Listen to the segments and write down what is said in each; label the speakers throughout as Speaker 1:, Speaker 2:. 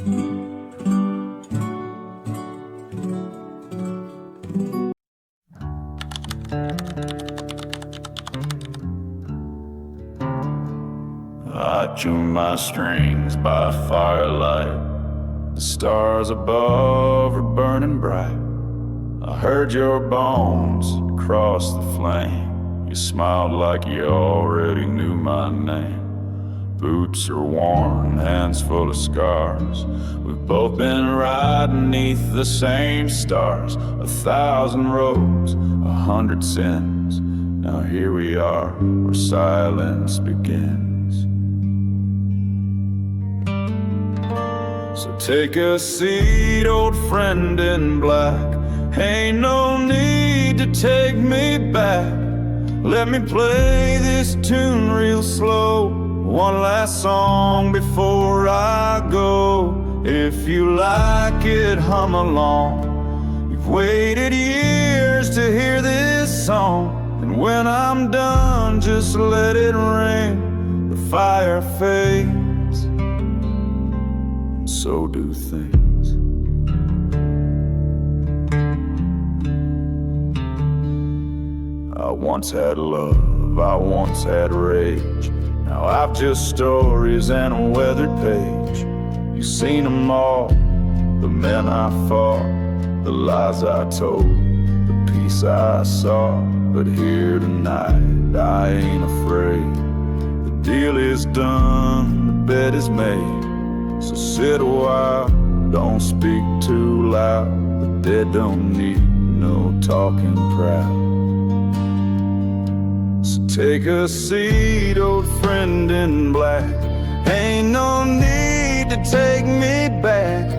Speaker 1: I tune my strings by firelight. The stars above are burning bright. I heard your bones across the flame. You smiled like you already knew my name. Boots are worn, hands full of scars. We've both been riding neath the same stars. 1,000 roads, 100 sins. Now here we are, where silence begins. So take a seat, old friend in black. Ain't no need to take me back. Let me play this tune real slow. One last song before I go. If you like it, hum along. You've waited years to hear this song. And when I'm done, just let it ring. The fire fades, and so do things. I once had love, I once had rage. Now I've just stories and a weathered page. You've seen them all, the men I fought, the lies I told, the peace I saw. But here tonight, I ain't afraid. The deal is done, the bed is made. So sit a while, don't speak too loud. The dead don't need no talking proud. So take a seat, old friend in black. Ain't no need to take me back.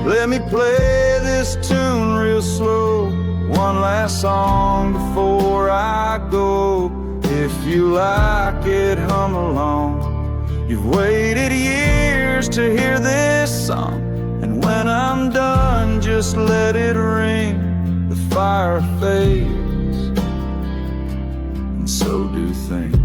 Speaker 1: Let me play this tune real slow. One last song before I go. If you like it, hum along. You've waited years to hear this song. And when I'm done, just let it ring. The fire fades, and so do things.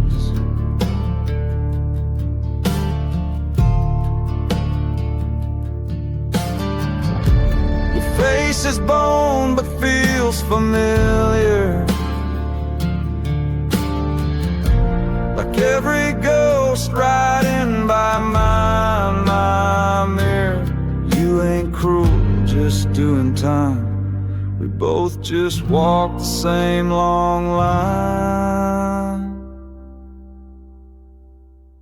Speaker 1: Face is bone but feels familiar, like every ghost riding by my mirror. You ain't cruel, just doing time. We both just walk the same long line.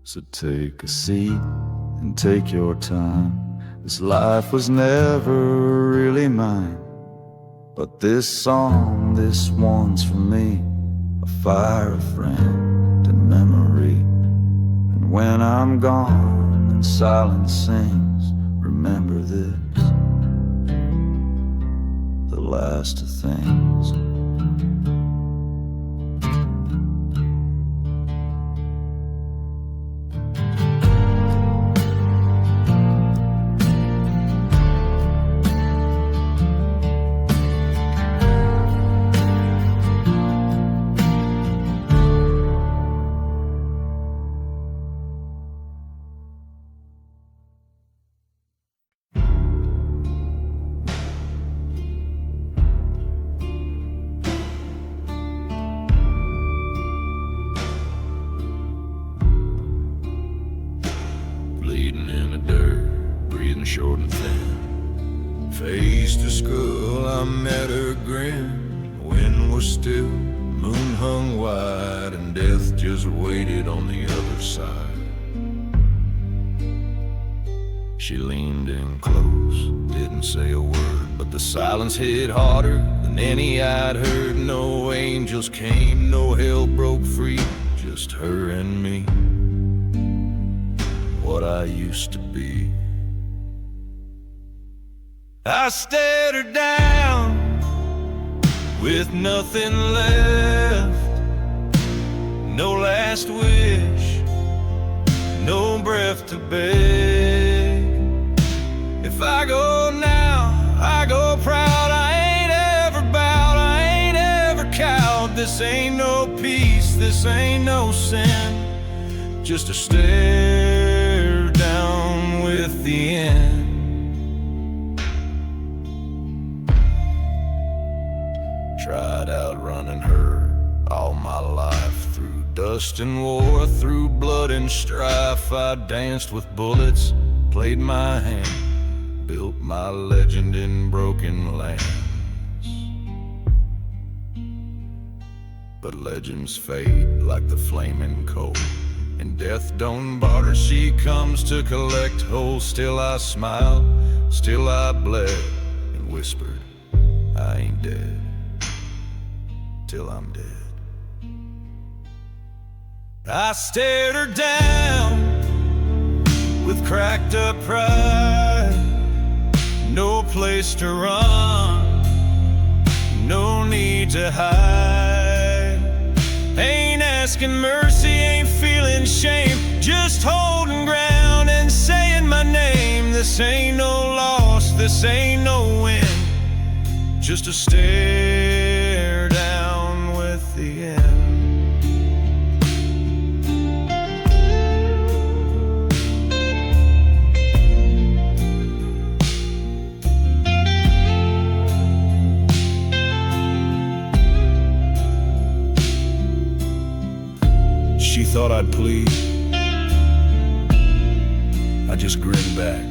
Speaker 1: So take a seat and take your time. This life was never really mine, but this song, this one's for me. A fire, a friend, and memory. And when I'm gone and silence sings, remember this, the last of things. Bleeding in the dirt, breathing short and thin. Face to skull, I met her grin. Wind was still, moon hung wide, and death just waited on the other side. She leaned in close, didn't say a word, but the silence hit harder than any I'd heard. No angels came, no hell broke free, just her and me. What I used to be. I stared her down with nothing left, no last wish, no breath to beg. If I go now, I go proud. I ain't ever bowed, I ain't ever cowed. This ain't no peace, this ain't no sin, just a stare down with the end. dust and war, through blood and strife, I danced with bullets, played my hand, built my legend in broken lands. But legends fade like the flaming coal, and death don't barter, she comes to collect whole. Still I smiled, still I bled, and whispered, I ain't dead till I'm dead. I stared her down with cracked up pride, no place to run, no need to hide. Ain't asking mercy, ain't feeling shame, just holding ground and saying my name. This ain't no loss, this ain't no win, just a stare down with the end. She thought I'd plead, I just grinned back.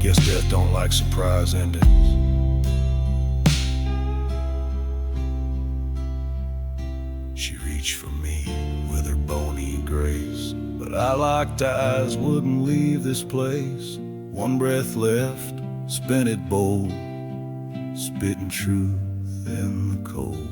Speaker 1: Guess death don't like surprise endings. She reached for me with her bony grace, but I locked eyes, wouldn't leave this place. One breath left, spent it bold, spitting truth in the cold.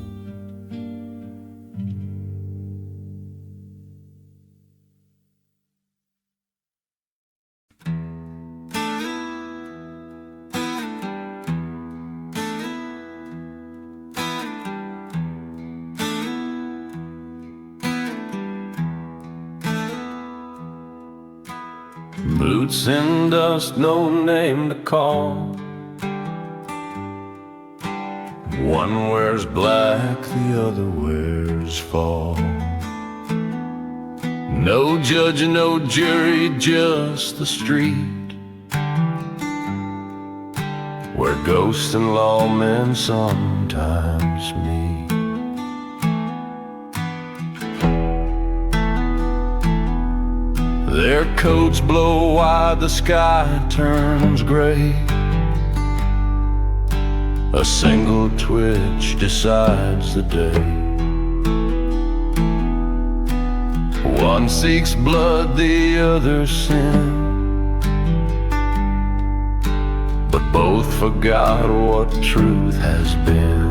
Speaker 1: Boots in dust, no name to call. One wears black, the other wears fall. No judge, no jury, just the street, where ghosts and lawmen sometimes meet. Their coats blow wide, the sky turns gray. A single twitch decides the day. One seeks blood, the other sin, but both forgot what truth has been.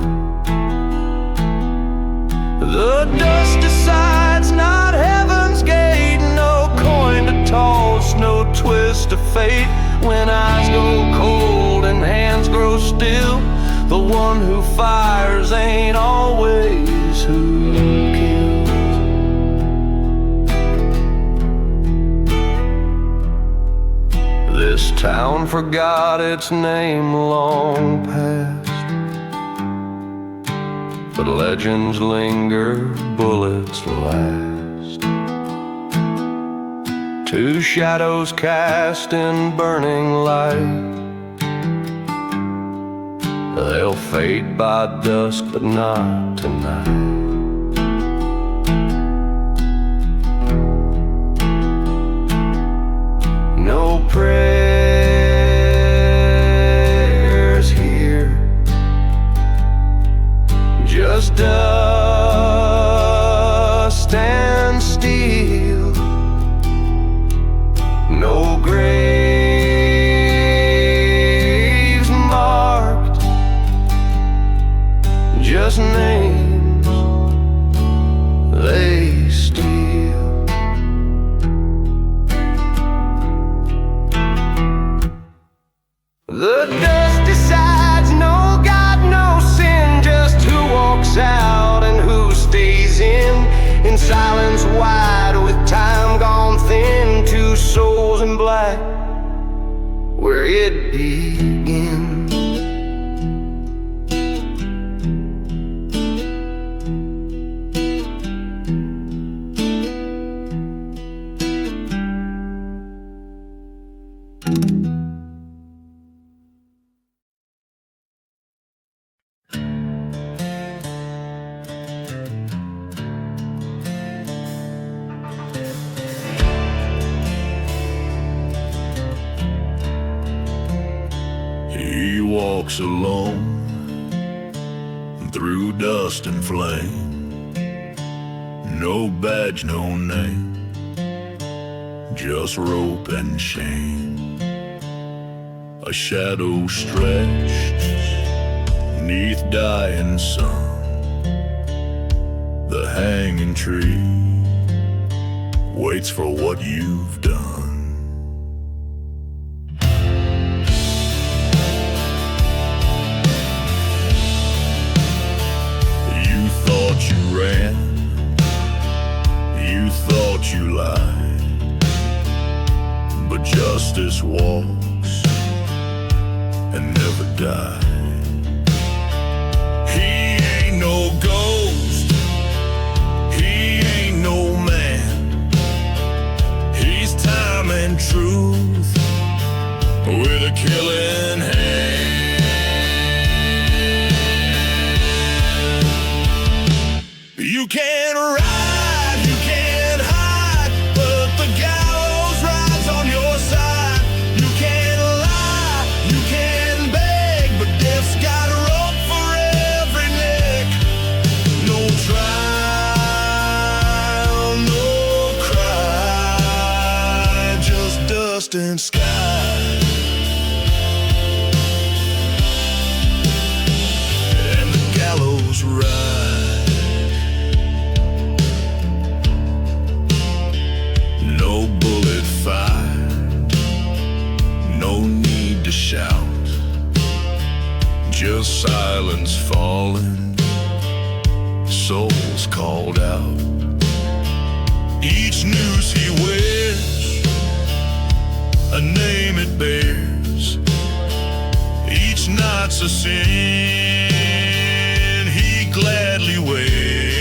Speaker 1: The dust decides, not heaven's gate, no coin to toss, no twist of fate. When eyes go cold and hands grow still, the one who fires ain't always who kills. This town forgot its name long past, but legends linger, bullets last. Two shadows cast in burning light, they'll fade by dusk, but not tonight. No prayers here, just dust and steel. No graves marked, just names they steal. The dust decides, no God, no sin, just who walks out and who stays in silence wide, with time gone thin. Two souls in black, where it begins. walks alone through dust and flame. No badge, no name, just rope and chain. A shadow stretched 'neath dying sun. The hanging tree waits for what you've done. You thought you ran, you thought you lied, but justice walks and never died. He ain't no ghost, he ain't no man. He's time and truth with a killing hand. You can't ride, you can't hide, but the gallows rides on your side. You can't lie, you can't beg, but death's got a rope for every neck. No trial, no cry, just dust and sky. And the gallows ride. No bullet fired, no need to shout, just silence falling, souls called out. Each noose he wears, a name it bears. Each knot's a sin he gladly wears.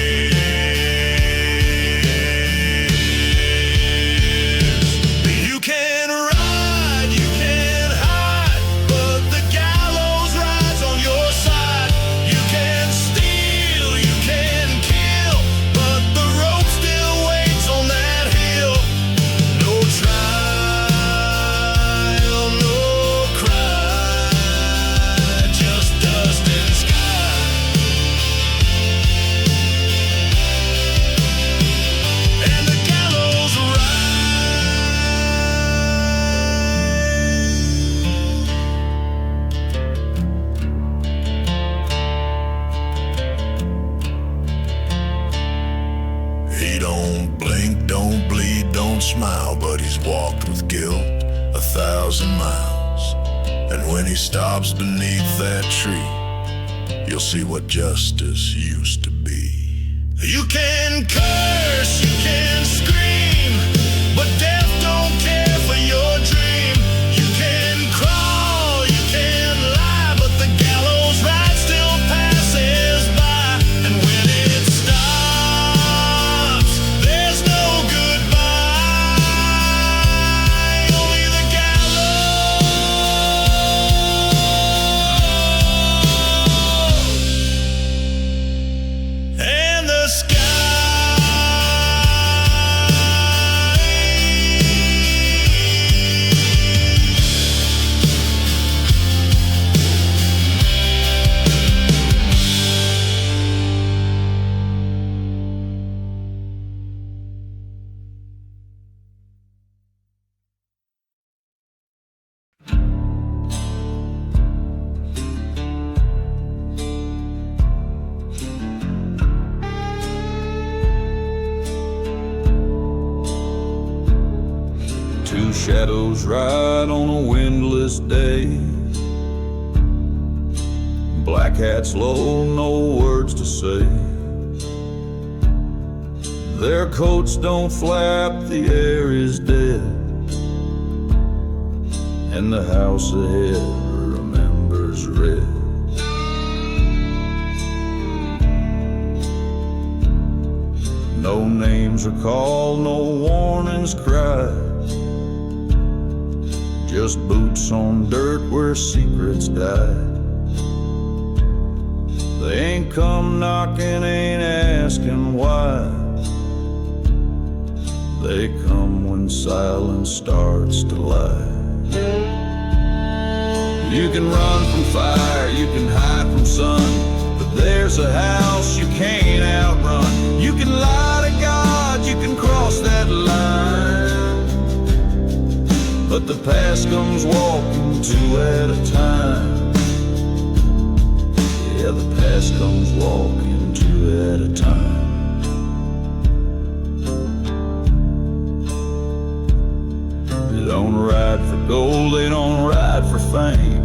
Speaker 1: You can't ride, you can't hide, but the gallows rides on your side. You can't steal, you can't kill, but the rope still waits on that hill. No trial, no cry, just dust and sky. And the gallows ride. He don't blink, don't bleed, don't smile, but he's walked with guilt 1,000 miles. And when he stops beneath that tree, you'll see what justice used to be. You can curse, you can scream, but death don't care for your dream. You can crawl, you can lie, but the gallows ride still passes by. And when it stops, there's no goodbye, only the gallows and the sky. Two shadows ride on a windless day. Black hats low, no words to say. Their coats don't flap, the air is dead, and the house ahead remembers red. No names are called, no warnings cried, just boots on dirt where secrets died. They ain't come knocking, ain't asking why. They come when silence starts to lie. You can run from fire, you can hide from sun, but there's a house you can't outrun. You can lie to God, you can cross that line, but the past comes walking two at a time. Yeah, the past comes walking two at a time. They don't ride for gold, they don't ride for fame,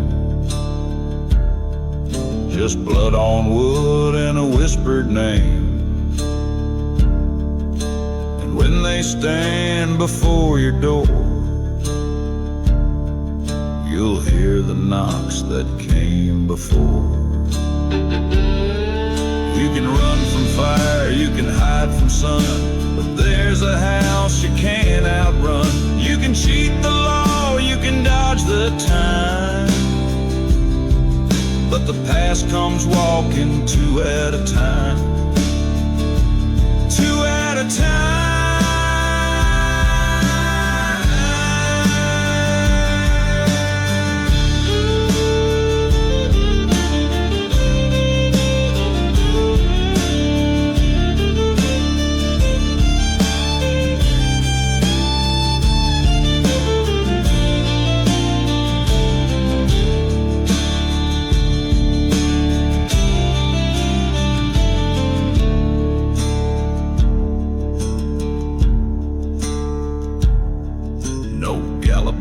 Speaker 1: just blood on wood and a whispered name. And when they stand before your door, you'll hear the knocks that came before. You can run from fire, you can hide from sun, but there's a house you can't outrun. You can cheat the law, you can dodge the time, but the past comes walking two at a time. Two at a time.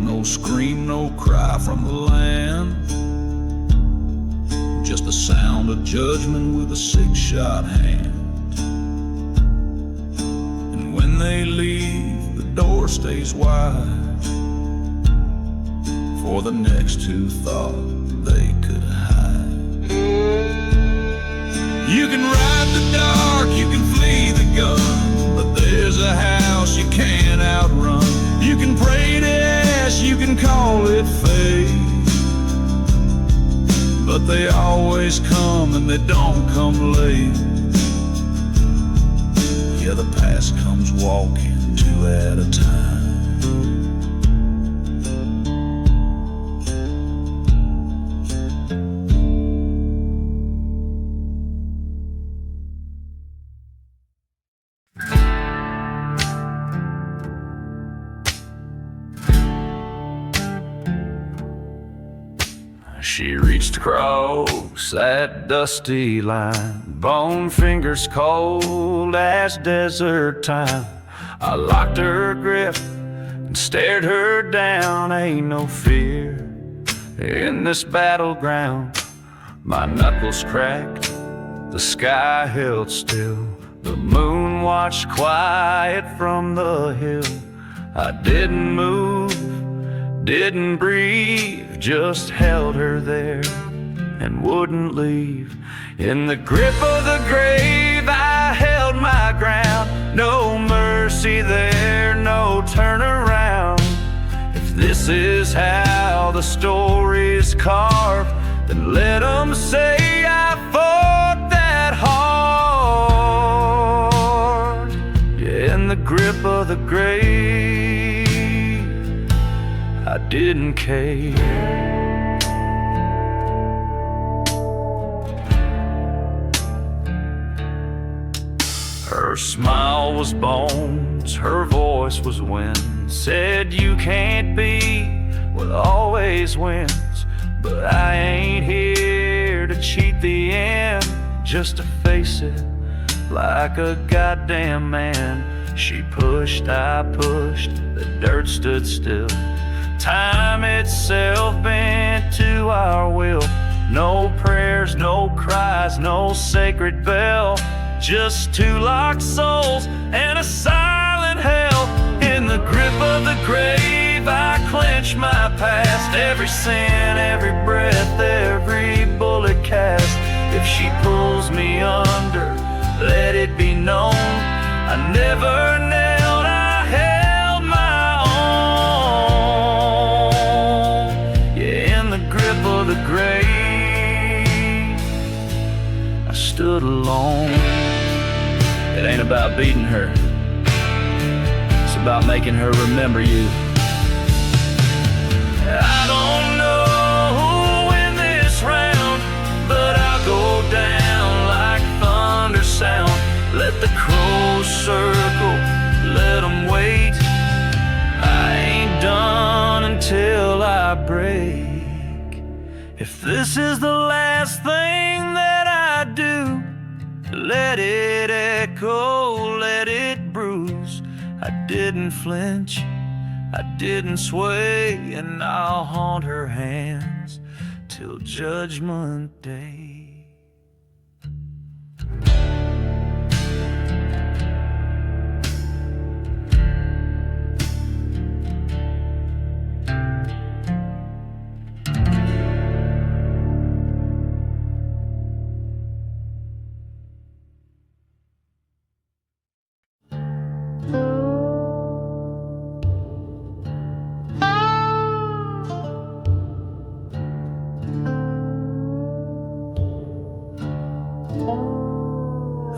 Speaker 1: No scream, no cry from the land, just the sound of judgment with a six-shot hand. And when they leave, the door stays wide for the next who thought they could hide. You can ride the dark, you can flee the gun, but there's a house you can't outrun. You can pray to ash, you can call it fate, but they always come and they don't come late. Yeah, the past comes walking two at a time. She reached across that dusty line, bone fingers cold as desert time. I locked her grip and stared her down. Ain't no fear in this battleground. My knuckles cracked, the sky held still, the moon watched quiet from the hill. I didn't move, didn't breathe, just held her there and wouldn't leave. In the grip of the grave, I held my ground. No mercy there, no turnaround. If this is how the story's carved, then let them say I fought that hard. Yeah, in the grip of the grave, I didn't care. Her smile was bones, her voice was wind. Said you can't be what always wins, but I ain't here to cheat the end, just to face it like a goddamn man. She pushed, I pushed, the dirt stood still. Time itself bent to our will. No prayers, no cries, no sacred bell, just two locked souls and a silent hell. In the grip of the grave, I clench my past. Every sin, every breath, every bullet cast. If she pulls me under, let it be known I never knelt, I held my own. Yeah, in the grip of the grave, I stood alone. It ain't about beating her, it's about making her remember you. I don't know break. If this is the last thing that I do, let it echo, let it bruise. I didn't flinch, I didn't sway, and I'll haunt her hands till Judgment Day.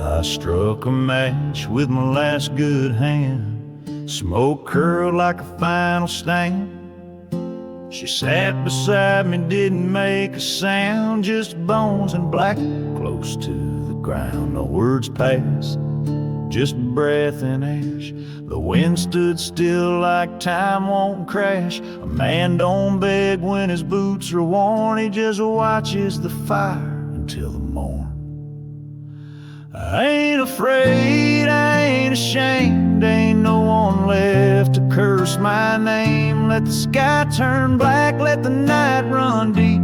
Speaker 1: I struck a match with my last good hand. Smoke curled like a final stand. She sat beside me, didn't make a sound, just bones and black close to the ground. No words passed, just breath and ash. The wind stood still like time won't crash. A man don't beg when his boots are worn, he just watches the fire until the morn. I ain't afraid, I ain't ashamed, ain't no one left to curse my name. Let the sky turn black, let the night run deep.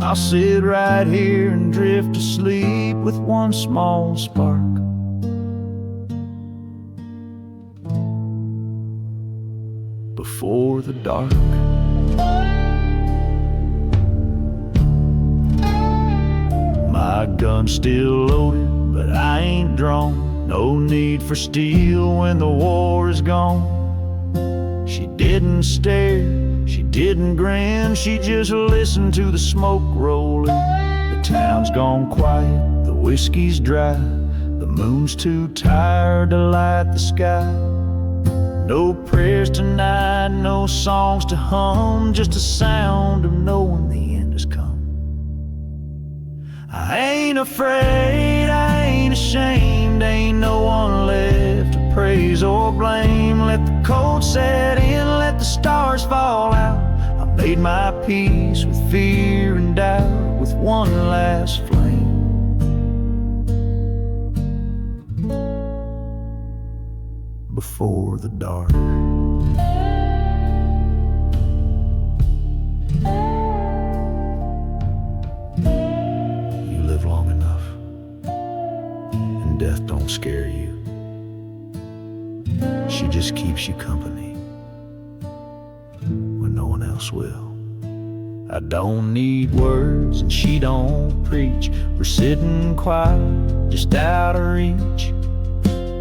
Speaker 1: I'll sit right here and drift to sleep with one small spark before the dark. My gun's still loaded, but I ain't drawn. No need for steel when the war is gone. She didn't stare, she didn't grin, she just listened to the smoke rolling. The town's gone quiet, the whiskey's dry, the moon's too tired to light the sky. No prayers tonight, no songs to hum, just a sound of knowing the end has come. I ain't afraid, I ain't ashamed, ain't no one left to praise or blame. Let the cold set in, let the stars fall out. I made my peace with fear and doubt with one last flame before the dark. Death don't scare you, she just keeps you company when no one else will. I don't need words and she don't preach. We're sitting quiet, just out of reach.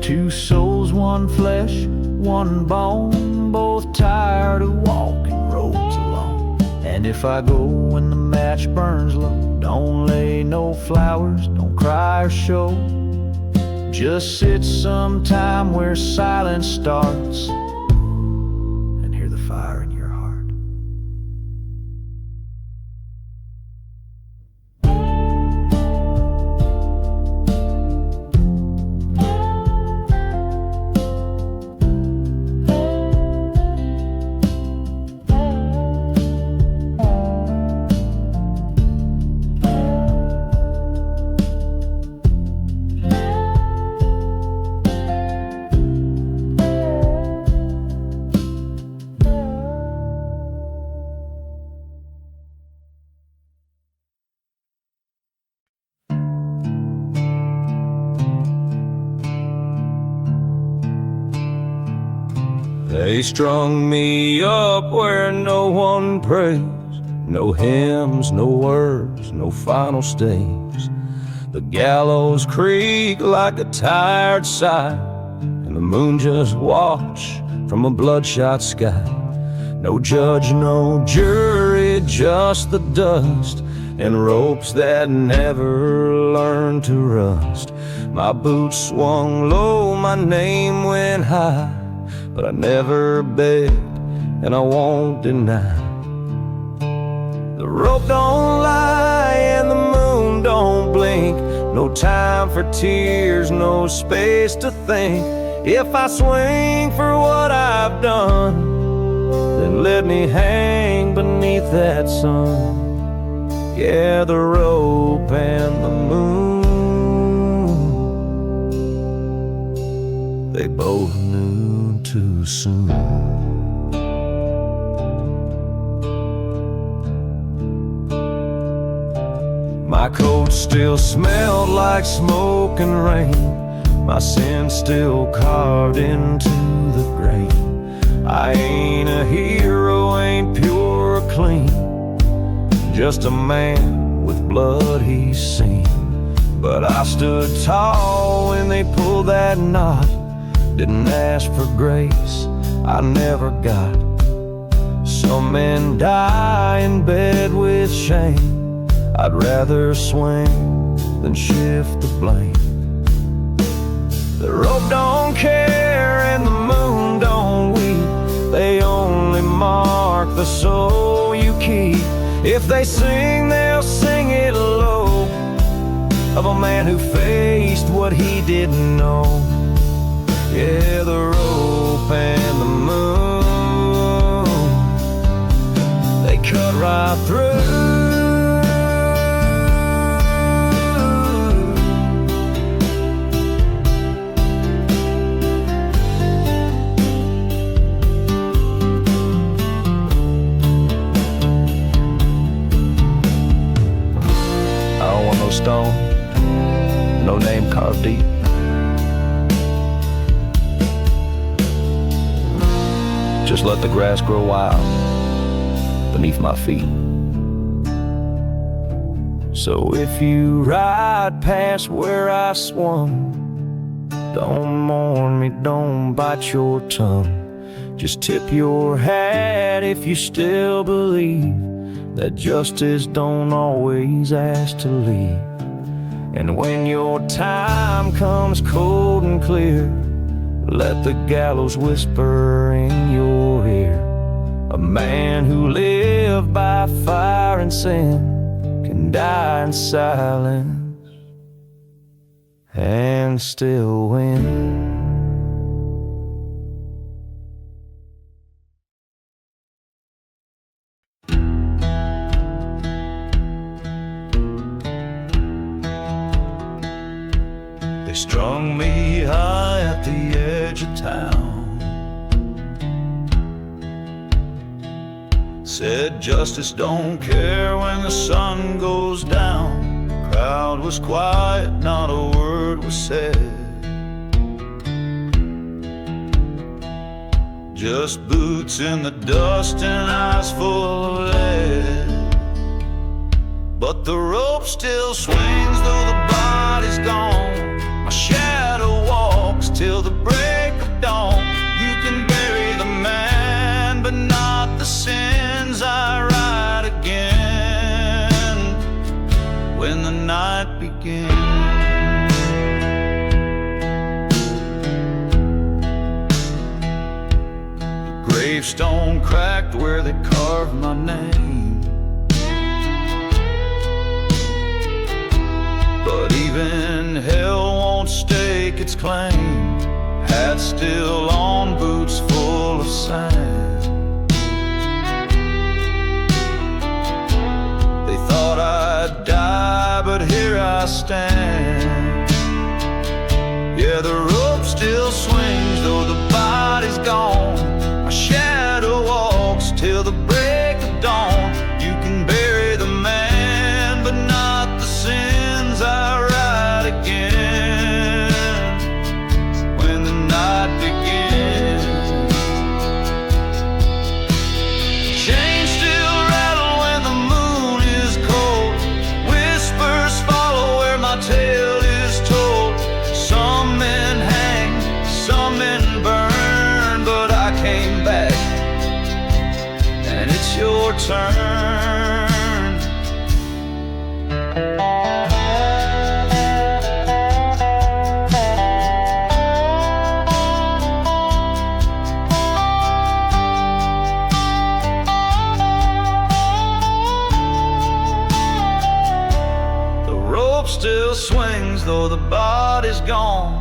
Speaker 1: Two souls, one flesh, one bone, both tired of walking roads alone. And if I go when the match burns low, don't lay no flowers, don't cry or show. Just sit sometime where silence starts and hear the fire in your heart. They strung me up where no one prays. No hymns, no words, no final stays. The gallows creak like a tired sigh, and the moon just watch from a bloodshot sky. No judge, no jury, just the dust and ropes that never learn to rust. My boots swung low, my name went high, but I never begged and I won't deny. The rope don't lie and the moon don't blink. No time for tears, no space to think. If I swing for what I've done, then let me hang beneath that sun. Yeah, the rope and the moon, they both knew too soon. My coat still smelled like smoke and rain. My sin still carved into the grain. I ain't a hero, ain't pure or clean, just a man with blood he's seen. But I stood tall when they pulled that knot. Didn't ask for grace, I never got. Some men die in bed with shame. I'd rather swing than shift the blame. The rope don't care and the moon don't weep. They only mark the soul you keep. If they sing, they'll sing it low, of a man who faced what he didn't know. Yeah, the rope and the moon, they cut right through. No stone, no name carved deep. Just let the grass grow wild beneath my feet. So if you ride past where I swung, don't mourn me, don't bite your tongue. Just tip your hat if you still believe that justice don't always ask to leave. And when your time comes cold and clear, let the gallows whisper in your ear. A man who lived by fire and sin can die in silence and still win. They strung me high at the edge of town, said justice don't care when the sun goes down. The crowd was quiet, not a word was said. Just boots in the dust and eyes full of lead. But the rope still swings though the body's gone. My shadow walks till the break of dawn. You can bury the man, but not the sins. I ride again when the night begins. The gravestone cracked where they carved my name, but even hell won't stake its claim. Hat still on, boots full of sand. They thought I'd die, but here I stand. Yeah, the rope still swings though the body's gone. My shadow walks till the break of dawn. You can bury the man, but not the sins. I ride again when the night begins. Chains still rattle when the moon is cold. Whispers follow where my tale is told. Some men hang, some men burn, but I came back and it's your turn. Still swings though the body's gone.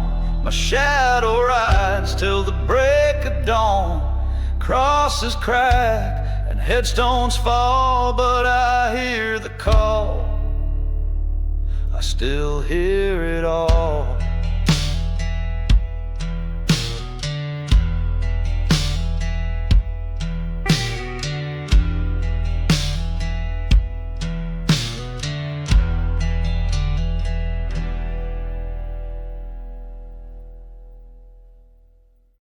Speaker 1: My shadow rides till the break of dawn. Crosses crack and headstones fall, but I hear the call, I still hear it all.